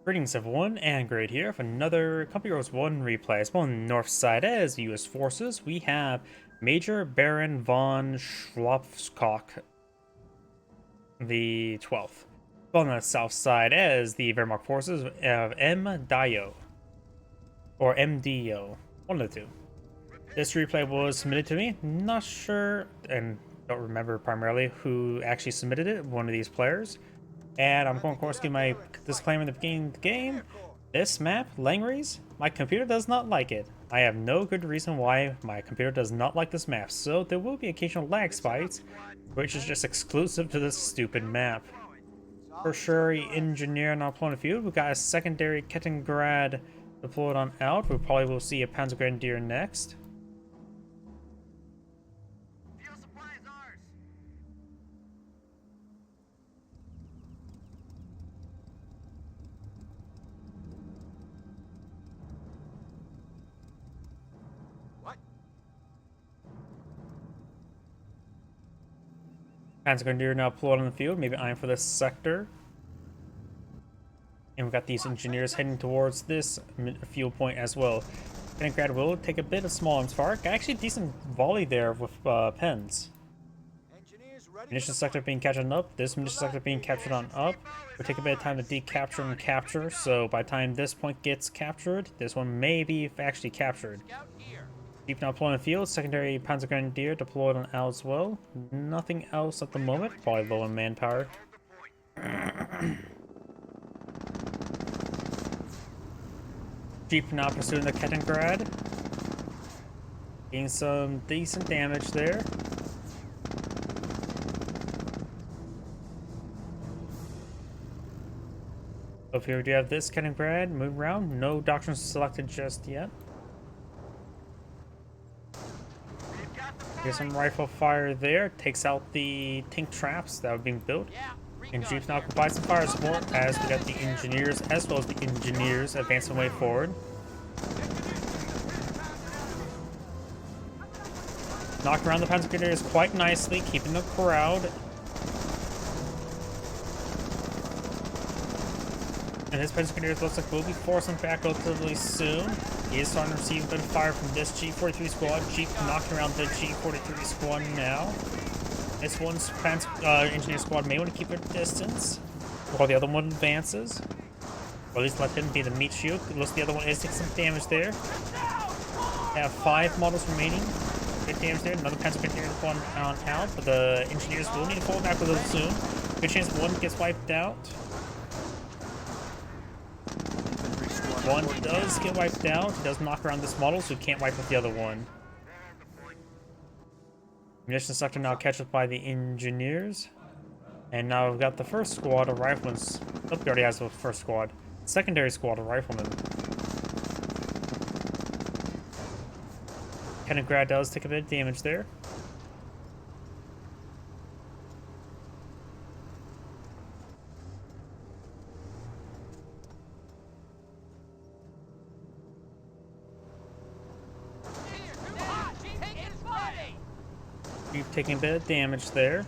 Greetings everyone, and Great here for another Company Heroes 1 replay. As well on the north side as the US forces, we have Major Baron von Schwalzkopf the 12th. On the south side as the Wehrmacht forces of MDyo, or MDyo, one of the two. This replay was submitted to me, not sure, and don't remember primarily who actually submitted it, one of these players. And I'm going to, of course, give my disclaimer in the beginning of the game. This map, Langrys, my computer does not like it. I have no good reason why my computer does not like this map, so there will be occasional lag spikes, which is just exclusive to this stupid map. Tertiary engineer not deployed in the field. We got a secondary Kettengrad deployed on out. We probably will see a Panzer Grenadier next. Panzer Grenadier now deployed on the field, maybe eyeing for this sector. And we've got these engineers heading towards this field point as well. Kettengrad will take a bit of small arms fire. Got actually a decent volley there with pens. Munition sector being captured up. This munition sector being captured on up. Will take a bit of time to decapture and capture. So by the time this point gets captured, this one may be actually captured. Jeep now deployed in the field. Secondary Panzer Grenadier deployed on out as well. Nothing else at the moment. Probably low in manpower. Jeep now pursuing the Kettengrad. Getting some decent damage there. Up here we do have this Kettengrad. Move around. No doctrine selected just yet. Here's some rifle fire there. Takes out the tank traps that were being built. And Jeeps now provide some fire support as we got the engineers as well as the engineers advancing way forward. Knocked around the Panzer Grenadiers quite nicely, keeping the crowd. And this Panzer Grenadier looks like we'll be forcing back relatively soon. He is starting to receive a bit of fire from this G43 squad. Jeep knocking around the G43 squad now. This one's engineer squad may want to keep their distance while the other one advances. Or at least let him be the meat shield. Looks the other one is taking some damage there. They have 5 models remaining. Good damage there. Another Panzer Grenadier on out, but the engineers will need to fall back with them soon. Good chance one gets wiped out. One does get wiped out. He does knock around this model, so he can't wipe with the other one. Munition sector now catches up by the engineers. And now we've got the first squad of riflemen. Oh, he already has the first squad. Secondary squad of riflemen. Kettengrad does take a bit of damage there. Keep taking a bit of damage there.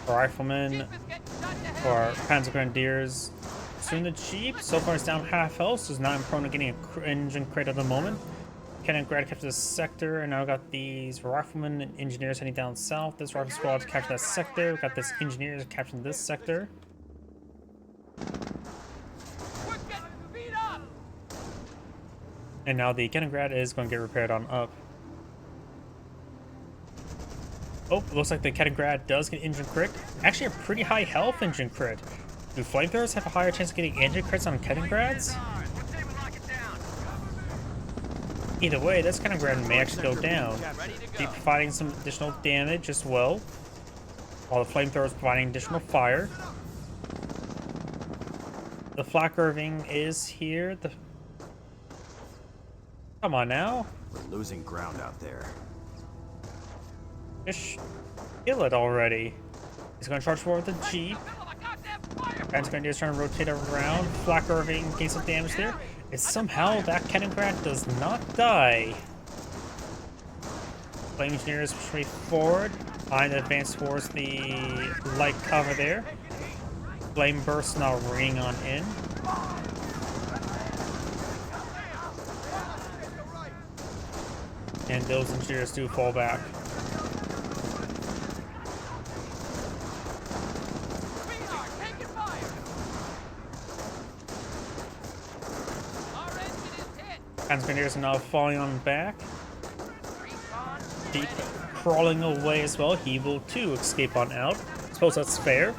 Riflemen or Panzer Grenadiers soon the Jeep. So far it's down half health, so it's not prone to getting an engine crate at the moment. Kettengrad captured this sector, and now we've got these riflemen and engineers heading down south. This rifle squad to capture that sector. We've got this engineers capturing this sector. And now the Kettengrad is going to get repaired on up. Oh, looks like the Kettengrad does get engine crit. Actually, a pretty high health engine crit. Do flamethrowers have a higher chance of getting engine crits on Kettengrads? Either way, this Kettengrad may actually go down. Be providing some additional damage as well, while the flamethrower is providing additional fire. The Flak Irving is here. Come on now. We're losing ground out there. Just kill it already. He's going to charge forward with the Jeep. Panzer Grenadier is trying to rotate around. Flak Irving gains some damage there. It's somehow that Kettengrad does not die. Flame Engineers push forward. Trying to advance towards the light cover there. Flame burst now ringing on in. And those engineers do fall back. Engineers are now falling on back. Deep crawling away as well. He will too escape on out. Suppose that's fair.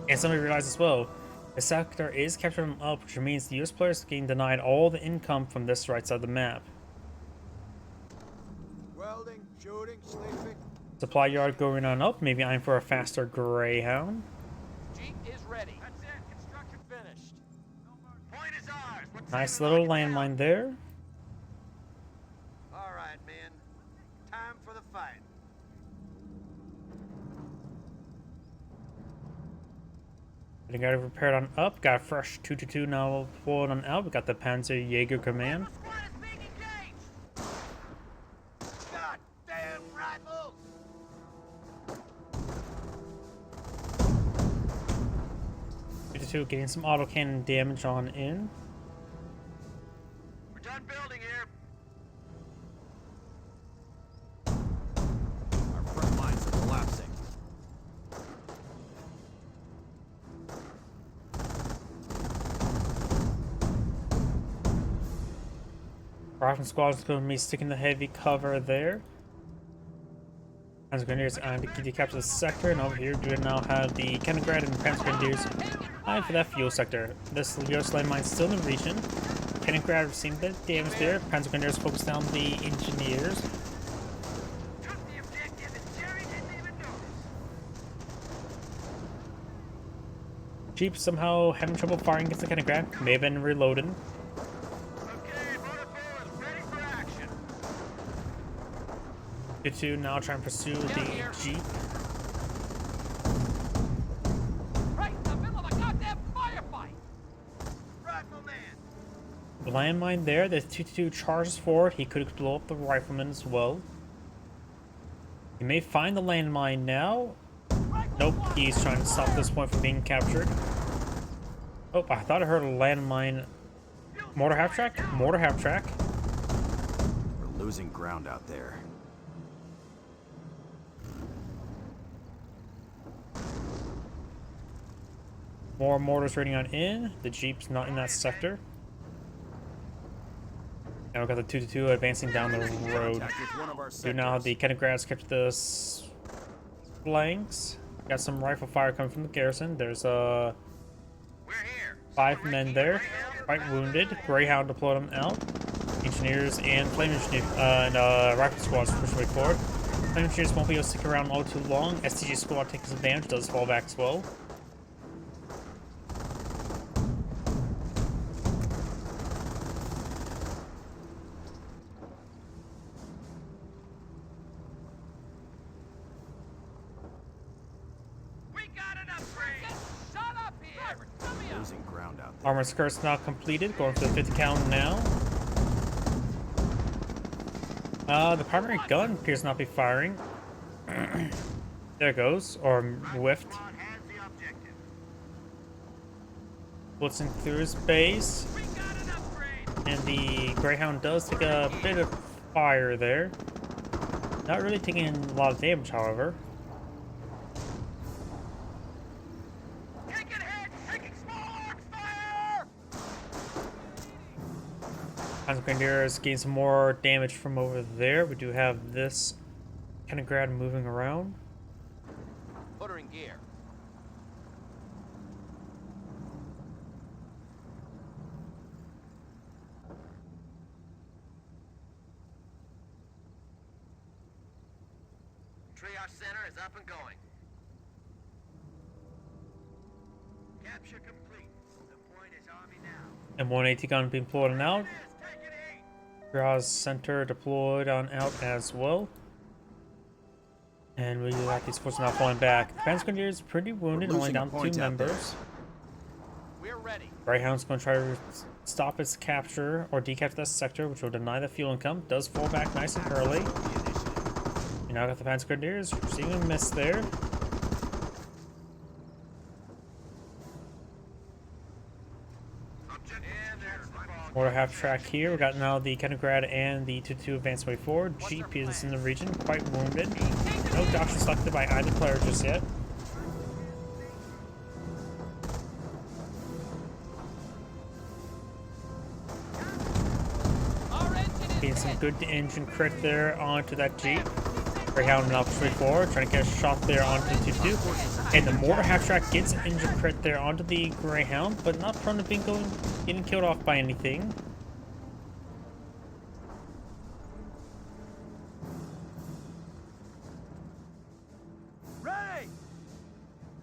And somebody realized as well, the sector is captured on up, which means the US players are getting denied all the income from this right side of the map. Welding, shooting, sleeping. Supply yard going on up, maybe eyeing for a faster Greyhound. Jeep is ready. That's it. Construction finished. Point is ours. Nice little landmine there. All right, men. Time for the fight. We got it repaired on up. Got a fresh 222 now forward on out. We got the Panzer Jaeger command. God damn rifles! 222 getting some autocannon damage on in. We're done building here. Our front lines are collapsing. Rifle squad is going to be sticking the heavy cover there. Panzer Grenadiers and to capture the sector, and over here we now have the Kennengrad and Panzer Grenadiers eyeing for that fuel sector. This US landmine still in the region. Kennengrad receiving the damage there. Panzer Grenadiers focused on the engineers. Jeep somehow having trouble firing against the Kennengrad. May have been reloading. Two now trying to pursue the Jeep. Right in the middle of a goddamn firefight. Rifleman. Landmine there. The 222 charges forward. He could blow up the rifleman as well. He may find the landmine now. Nope, he's trying to stop this point from being captured. Oh, I thought I heard a landmine. Mortar half track? Mortar half track. We're losing ground out there. More mortars raiding on in. The Jeep's not in that sector. Now we've got the 222 advancing down the road. Do now have the Kennengrads capture the flanks. Got some rifle fire coming from the garrison. There's 5 men there. Quite wounded. Greyhound deployed them out. Engineers and flame engineers and rifle squads push way forward. Flame engineers won't be able to stick around all too long. STG squad takes advantage, does fall back as well. Losing ground out there. Armor skirt's now completed, going for the 50 count now. The primary gun appears to not be firing. There it goes, or whiffed. Blitzing through his base. And the Greyhound does take a bit of fire there. Not really taking a lot of damage, however. Panzer Grenadiers gain some more damage from over there. We do have this Kennengrad moving around. Put her in gear. Triage center is up and going. Capture complete. The point is Army now. And 180 gun being deployed on out. Triage center deployed on out as well. And we got these forces now falling back. The Panzer Grenadiers pretty wounded, only down 2 members. We're ready. Greyhound's going to try to stop its capture or decapture this sector, which will deny the fuel income. Does fall back nice and early. Now got the Panzer Grenadiers receiving a miss there. Mortar half track here. We got now the Kaliningrad and the 2-2 advanced way forward. Jeep is in the region, quite wounded. No doctor selected by either player just yet. Getting some good engine crit there onto that Jeep. Greyhound now straight forward, trying to get a shot there onto the 2-2. And the mortar half track gets an engine crit there onto the Greyhound, but not prone to getting killed off by anything.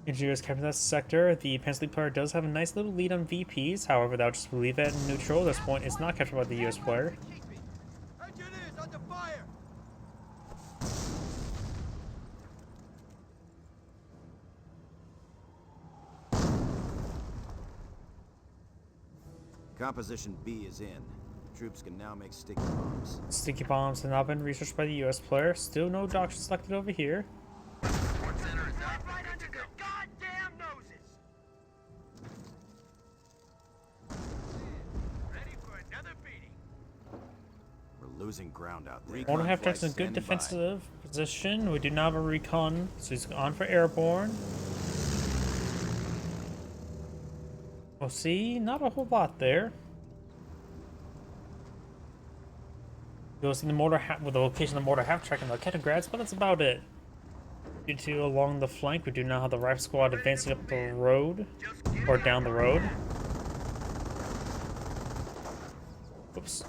MDyo is capturing that sector. The Panzer League player does have a nice little lead on VPs. However, they'll just leave it in neutral. This point is not captured by the US player. Engineers under fire! Composition B is in. Troops can now make sticky bombs. Sticky bombs have not been researched by the US player. Still no doctor selected over here. Support center is up. Right under their goddamn noses! Ready for another beating. We're losing ground out there. Mortar half track's in a Flights good standing by. defensive position. We do not have a recon, so he's on for airborne. We'll see, not a whole lot there. You'll see the with the location of the mortar half track and the Kaliningrads, but that's about it. Due to along the flank, we do now have the rifle squad advancing up the road, or down the road. Oops.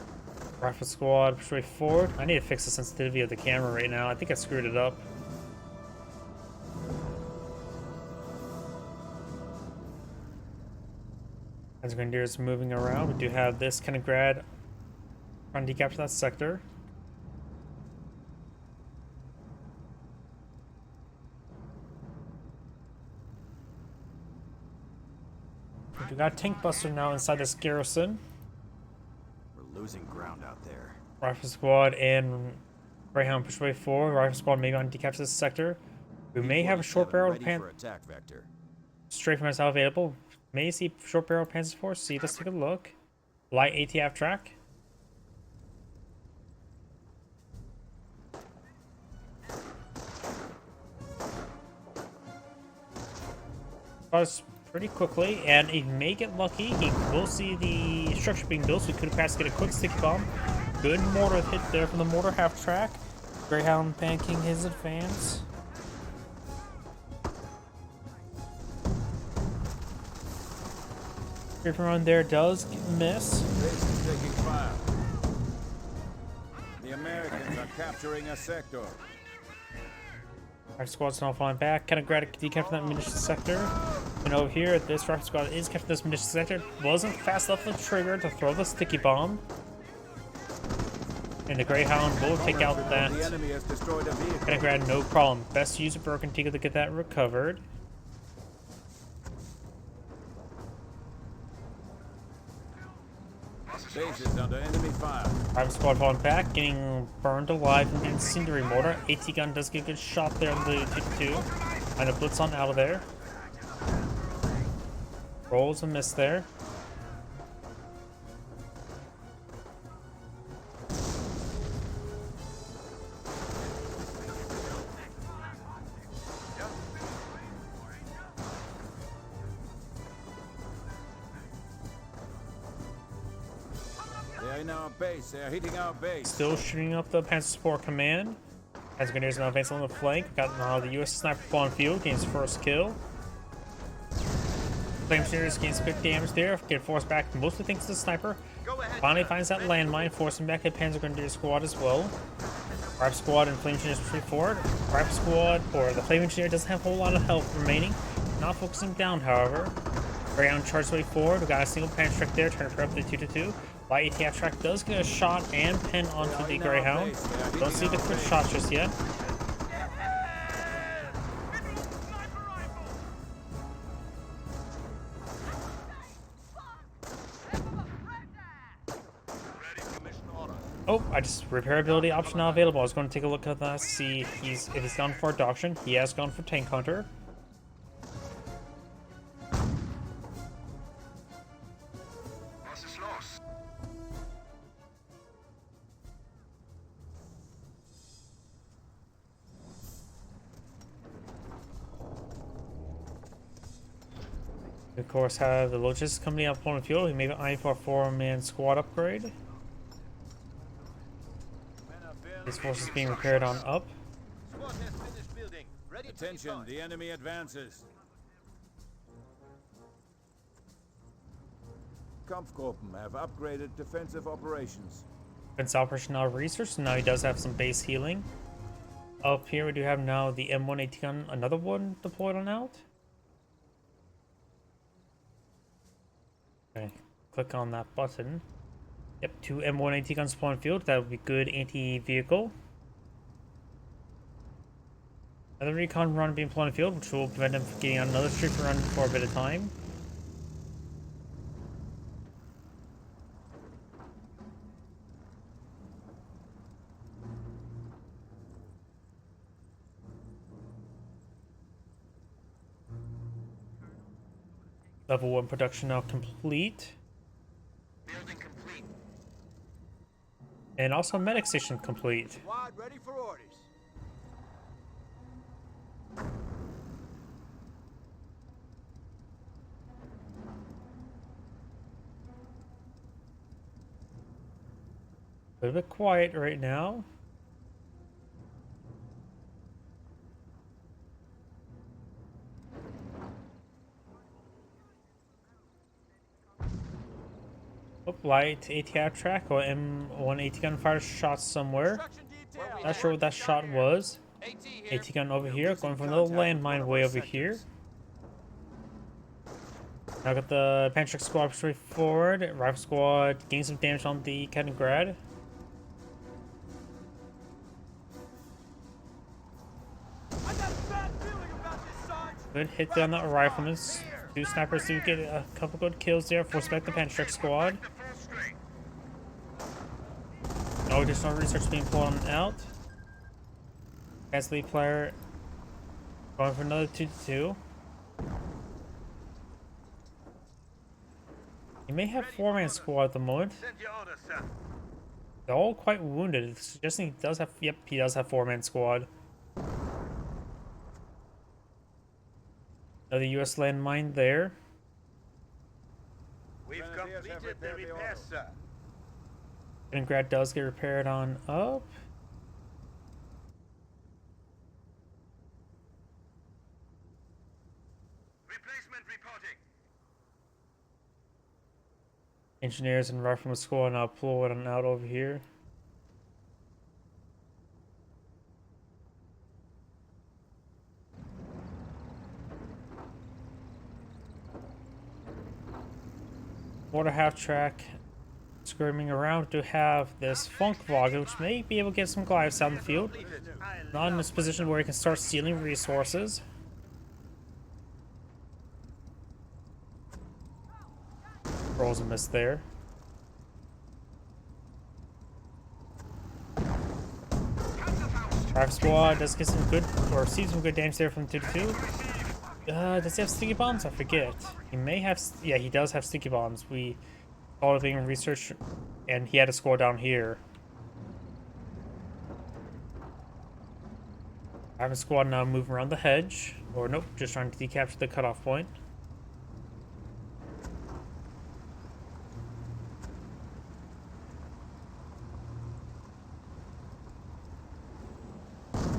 Rifle squad straight forward. I need to fix the sensitivity of the camera right now. I think I screwed it up. As Grenadiers moving around, we do have this Kaliningrad trying to decapture that sector. We got a tank buster now inside this garrison. We're losing ground out there. Rifle squad and Greyhound push way forward. Rifle squad maybe on to decapture this sector. We may have a short barrel ready for attack vector. straight from us available. May see short barrel Panzer Force. See, let's take a look. Light ATF track. Buzz pretty quickly, and he may get lucky. He will see the structure being built, so he could have passed to get a quick sticky bomb. Good mortar hit there from the mortar half track. Greyhound banking his advance. Straight run there does miss. Base is taking fire. The Americans are capturing a sector. Our squad's now falling back. Kaliningrad decaptured that munitions sector. And over here, this rifle squad is capturing this munitions sector. Wasn't fast enough with the trigger to throw the sticky bomb. And the Greyhound will take out that. The enemy has destroyed a vehicle. Kaliningrad, no problem. Best use a broken Tiga to get that recovered. Base is under enemy fire. Rifle squad falling back, getting burned alive in the incendiary mortar. AT gun does get a good shot there on the 2. And a blitz on out of there. Rolls a miss there. They are in our base. They are hitting our base. Still shooting up the Panzer Support Command. As Grenadiers now advance on the flank. We got now the US sniper on field, gains first kill. Flame Shooters gains quick damage there, get forced back mostly thanks to the sniper. Finally finds that landmine, forcing back at Panzer Grenadier squad as well. Rifle squad and Flame Engineers push forward. Rifle squad, or the Flame Engineer, doesn't have a whole lot of health remaining. Not focusing down, however. Greyhound charges way forward. We got a single Panzer track there, trying to prep the 2-2. Light ATF track does get a shot and pin onto the Greyhound. Don't see the quick shot just yet. Oh, I just repair ability option not available. I was going to take a look at that, see if he's gone for adoption. He has gone for tank hunter. Was ist los? Of course, have the logistics company up on the field. He may be eyeing for a 4-man squad upgrade. His force is being repaired on up. Squad has finished building. Ready to Attention, deploy. the enemy advances. Kampfgruppen have upgraded defensive operations. Defense operation now research, so now he does have some base healing. Up here we do have now the M1 gun, another one deployed on out. Okay, click on that button. Yep, 2 M1 guns spawn field. That would be good anti-vehicle. Another recon run being deployed on the field, which will prevent him from getting on another streak run for a bit of time. Level 1 production now complete. Building complete. And also medic station complete. Squad ready for orders. A little bit quiet right now. Oh, light ATF track or M1 gun fire shot somewhere. Construction detail. Not sure what that shot was. AT here. AT gun over here, going for another landmine way over here. Now got the Panzer squad straight forward. Rifle squad gain some damage on the Kaliningrad. I got a bad feeling about this, Sarge. Good hit there on that rifleman. 2 snipers do get a couple good kills there. Force back the Panzer squad. The full strength. No additional research being pulled out. As lead player going for another 2-2. He may have 4-man squad at the moment. Send your orders, sir. They're all quite wounded, suggesting he does have. Yep, he does have 4-man squad. Another U.S. landmine there. We've Grenadiers have completed the repaired the repair, auto. sir. Kaliningrad does get repaired on up. Replacement reporting. Engineers and rifleman squad now pull it on out over here. Water half track skirming around to have this Funkwagen, which may be able to get some glides down the field. Not in this position where he can start stealing resources. Rolls a miss there. Rifle squad does get some good, or see some good damage there from 2-2. Does he have sticky bombs? I forget. He may have, yeah, he does have sticky bombs. We called it being research, and he had a squad down here. I have a squad now moving around the hedge, or nope, just trying to decapture the cutoff point.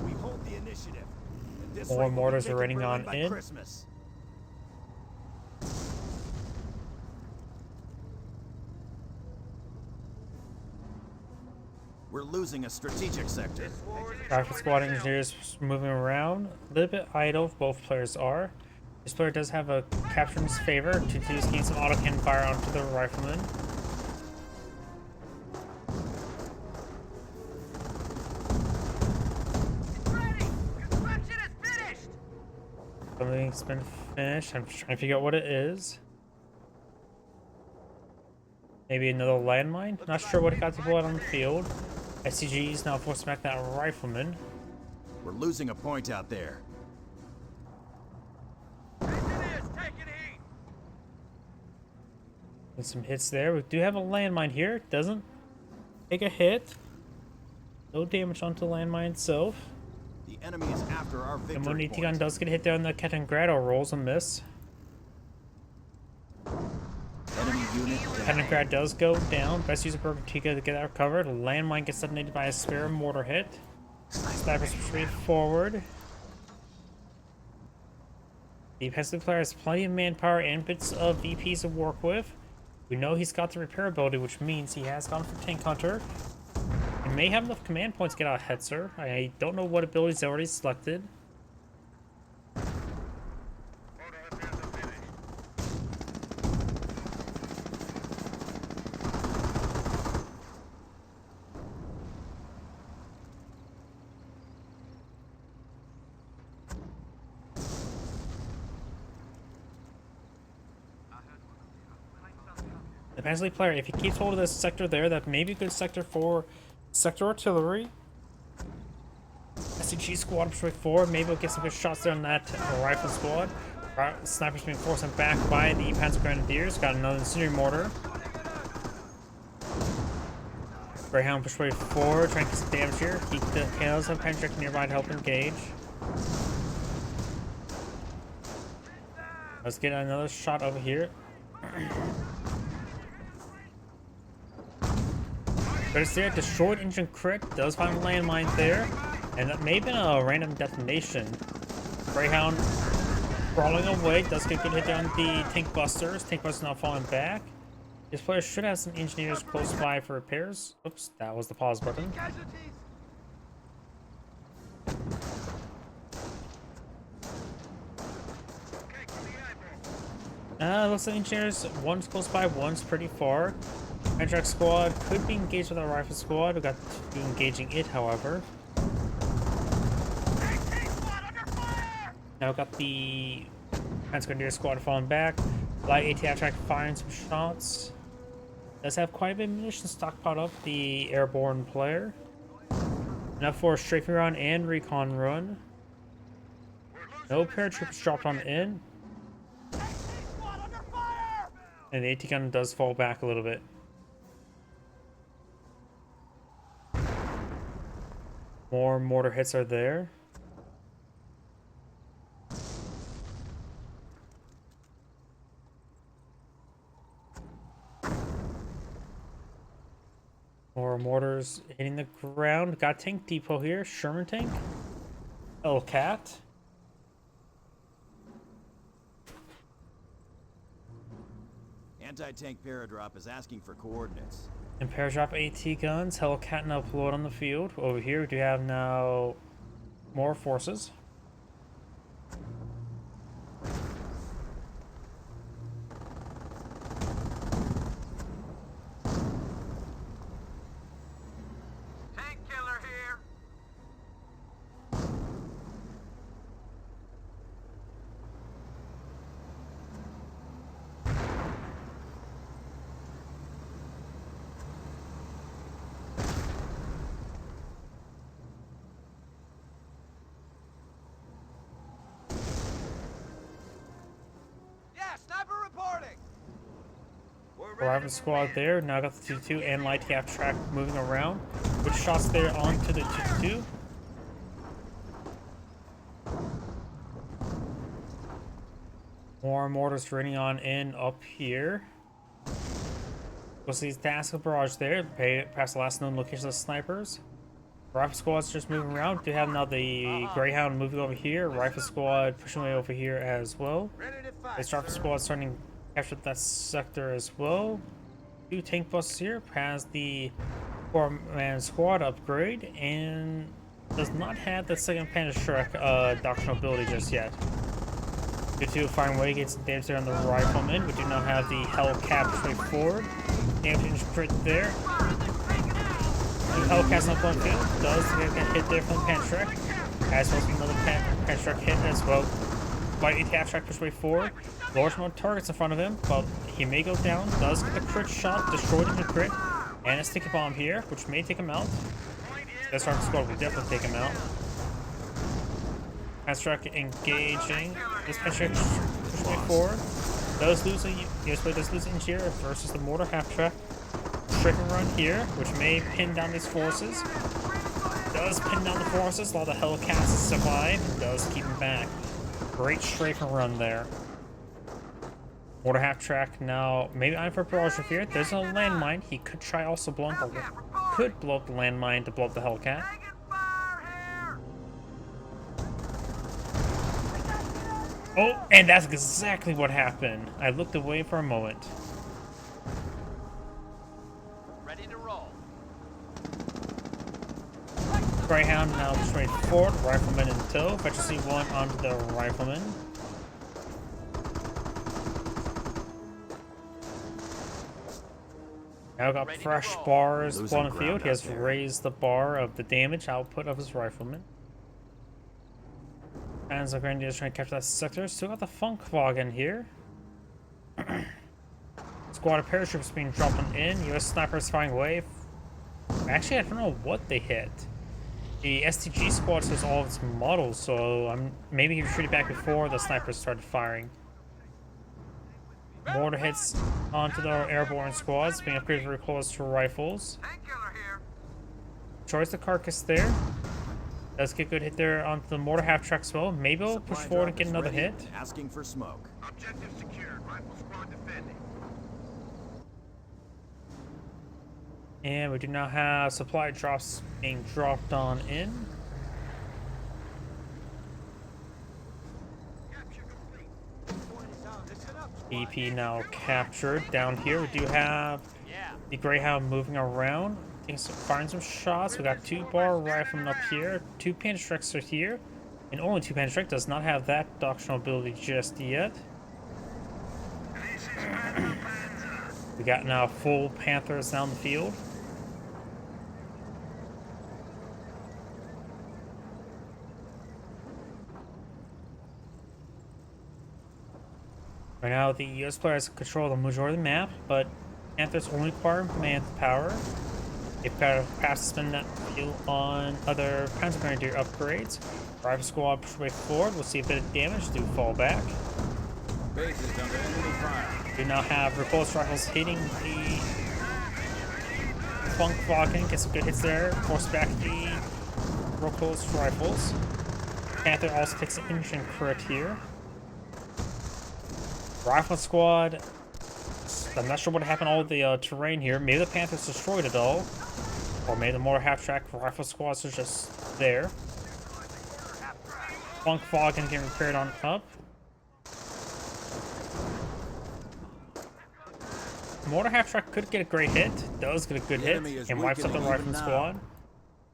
We hold the initiative. At this More rate, we'll be mortars are taking raining Berlin on by in. Christmas. We're losing a strategic sector. Rifle squad engineers moving around. A little bit idle, both players are. This player does have a capture in his favor. 2-2's gain some auto cannon fire onto the rifleman. Ready! Construction is finished! Something's been finished. I'm just trying to figure out what it is. Maybe another landmine? Not sure what it got deployed on the field. SCG's now forcing back that rifleman. We're losing a point out there. Engineers, taking heat. With some hits there. We do have a landmine here. Doesn't take a hit. No damage onto the landmine itself. The enemy is after our And victory when point. Etigon does get hit there on the Kaliningrad, rolls a miss. Enemy unit down. Kaliningrad does go down. Best use of Bergantica to get that recovered. Landmine gets detonated by a spare mortar hit. Snipers straight forward. The offensive player has plenty of manpower and bits of VPs to work with. We know he's got the repair ability, which means he has gone for Tank Hunter. He may have enough command points to get out of Hetzer. I don't know what abilities he's already selected. Photo repairs are finished. The Panzer player, if he keeps hold of this sector there, that may be a good sector for sector artillery. SCG squad push forward. Maybe we'll get some good shots there on that rifle squad. Snipers being forced back by the Panzer Grenadiers. Got another incendiary mortar. Greyhound push forward, trying to get some damage here. Keep the kills of Pendrick nearby to help engage. Let's get another shot over here. But it's there, destroyed engine crit, does find a landmine there, and that may have been a random detonation. Greyhound crawling away, does get good hit on the tank busters. Tank busters now falling back. This player should have some engineers close by for repairs. Oops, that was the pause button. Looks like engineers, one's close by, one's pretty far. Contract squad could be engaged with our rifle squad. We got to be engaging it, however. Now we got the Panzer Grenadier squad falling back. Light ATF track firing some shots. Does have quite a bit of munitions stockpiled up, the airborne player. Enough for a strafing run and recon run. No paratroopers dropped on in. And the AT gun does fall back a little bit. More mortar hits are there. More mortars hitting the ground. Got tank depot here. Sherman tank. Hellcat. Anti-tank paradrop is asking for coordinates. And paradrop AT guns. Hellcat now deployed on the field. Over here we do have now more forces. Tank killer here. Yeah, sniper reporting. Rifle squad there. Now got the 2-2 and light cap track moving around. Good shots there onto the 2-2. More mortars raining on in up here. We'll see Daskell barrage there. Perhaps the last known location of the snipers. Rifle squad's just moving around. Do have now the Greyhound moving over here. Rifle squad pushing way over here as well. Ready to fight. This rifle squad starting to capture that sector as well. 2 tank buses here. Has the 4-man squad upgrade and does not have the second Panzer doctrinal ability just yet. 2-2 firing way gets damage there on the rifleman. We do not have the Hellcat pushing forward. Damage crit there. The Hellcat's not going field. Does get hit there from the Panzer, as well as another Panzer hit as well. Slightly half track push way forward. Large amount of targets in front of him, but he may go down. Does get the crit shot, destroyed him in crit. And a sticky bomb here, which may take him out. This arm squad will definitely take him out. Half-track engaging. This half-track push way forward. Does lose a does lose inch here versus the mortar half-track. Strafing run here, which may pin down these forces. Does pin down the forces while the Hellcats survive and does keep him back. Great strafing run there. Mortar half-track now. Maybe I'm for barrage here. There's a landmine. He could try also blowing the could blow up the landmine to blow up the Hellcat. Oh, and that's exactly what happened. I looked away for a moment. Ready to roll. Greyhound now straight forward. Rifleman in tow. Fetch C1 onto the rifleman. Now got fresh bars on the field. He has raised the bar of the damage output of his rifleman. Panzer Grenadier is trying to capture that sector. Still got the Funkwagen here. Squad of paratroops being dropped in. US snipers firing away. Actually, I don't know what they hit. The STG squad says all of its models, so maybe he retreated back before the snipers started firing. Mortar hits onto the airborne squads, being upgraded very close to rifles. Destroys the carcass there. Does get a good hit there onto the mortar half-track as well. Maybe we'll push forward and get another hit. Asking for smoke. Objective secured. Rifle squad defending. And we do now have supply drops being dropped on in. EP now captured. Down here we do have the Greyhound moving around. Firing some shots. We got 2-bar riflemen up here, 2 Panzerstrikes are here, and only 2 Panzerstrike does not have that doctrinal ability just yet. We got now full Panthers down the field. Right now, the US players control the majority of the map, but Panthers only require manpower. They've got to perhaps spend that fuel on other Panzer Grenadier upgrades. Rifle squad push way forward. We'll see a bit of damage. Do fall back. Base is under enemy fire. We now have repulse rifles hitting the Funkwagen. Get some good hits there. Force back the repulse rifles. Panther also takes an inch and crit here. Rifle squad. I'm not sure what happened to all the terrain here. Maybe the Panthers destroyed it all. Or maybe the more half-track rifle squads are just there. Funkwagen getting repaired on up. Mortar half-track could get a great hit. Does get a good hit. And wipes up the rifle squad.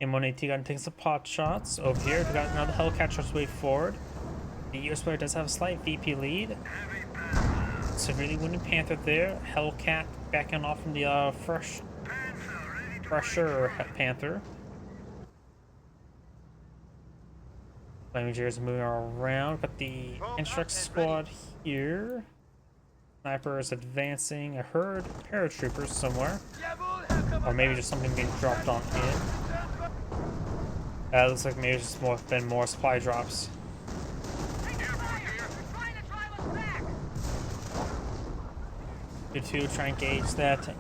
M1AT gun takes some pot shots. Over here, we got another Hellcat just way forward. The US player does have a slight VP lead. Severely wounded Panther there. Hellcat backing off from the fresher Panther. Flaming Jares moving around. Got the Instruct squad here. Sniper is advancing. I heard paratroopers somewhere. Or maybe just something being dropped on in. Looks like maybe it's just been more supply drops. Good to try and engage that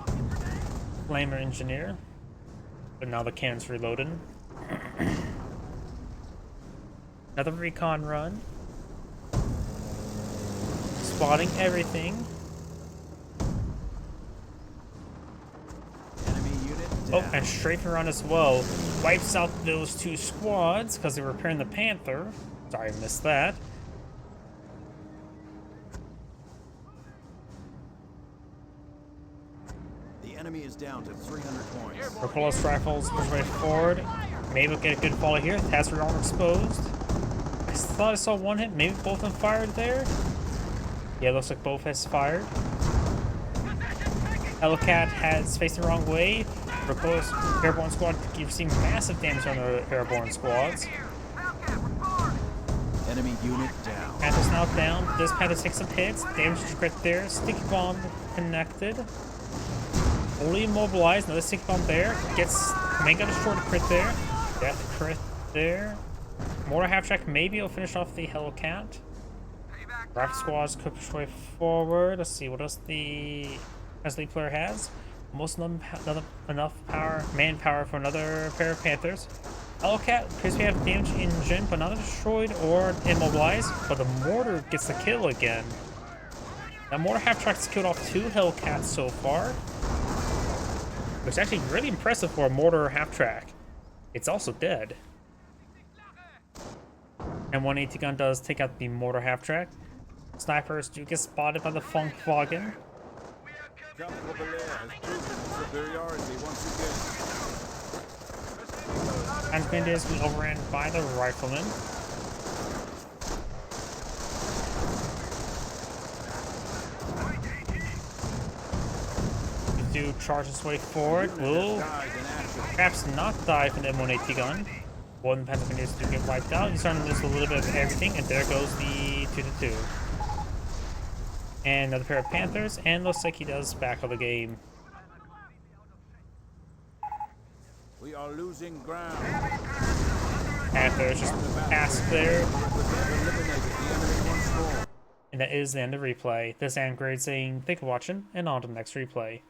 flamer engineer. But now the cannon's reloaded. Another recon run. Spotting everything. Enemy unit down. Oh, and strafing run as well. Wipes out those 2 squads because they were repairing the Panther. Sorry, I missed that. The enemy is down to 300 points. Repulse rifles push way forward. Maybe we'll get a good follow here. Has armor exposed. I thought I saw one hit. Maybe both of them fired there. Yeah, looks like both has fired. Hellcat has faced the wrong way. Repulse airborne squad keeps seeing massive damage on the airborne squads. Enemy unit down. Panther's now down. This Panther takes some hits. Damage to crit there. Sticky bomb connected. Fully immobilized. Another sticky bomb there. Gets main gun destroyed to crit there. Death crit there. Mortar half track. Maybe it'll finish off the Hellcat. Rapid squads could push way forward. Let's see what else the Presley player has. Almost enough manpower for another pair of Panthers. Hellcat appears to have damaged engine, but not destroyed or immobilized. But the mortar gets the kill again. Now mortar half track's killed off 2 Hellcats so far, which is actually really impressive for a mortar half track. It's also dead. And 180 gun does take out the mortar half track. Snipers do get spotted by the Funkwagen. Comfortable has proven its superiority once again. As Bandits be overran by the riflemen. Do charge his way forward. Will perhaps not die from the M180 gun. One Panzer Bandits do get wiped out. He's starting to lose a little bit of everything, and there goes the 2-2. And another pair of Panthers, and looks like he does back of the game. We are losing ground. Panthers just pass there. Eliminated the enemy once more. And that is the end of replay. This is Grade saying thank you for watching, and on to the next replay.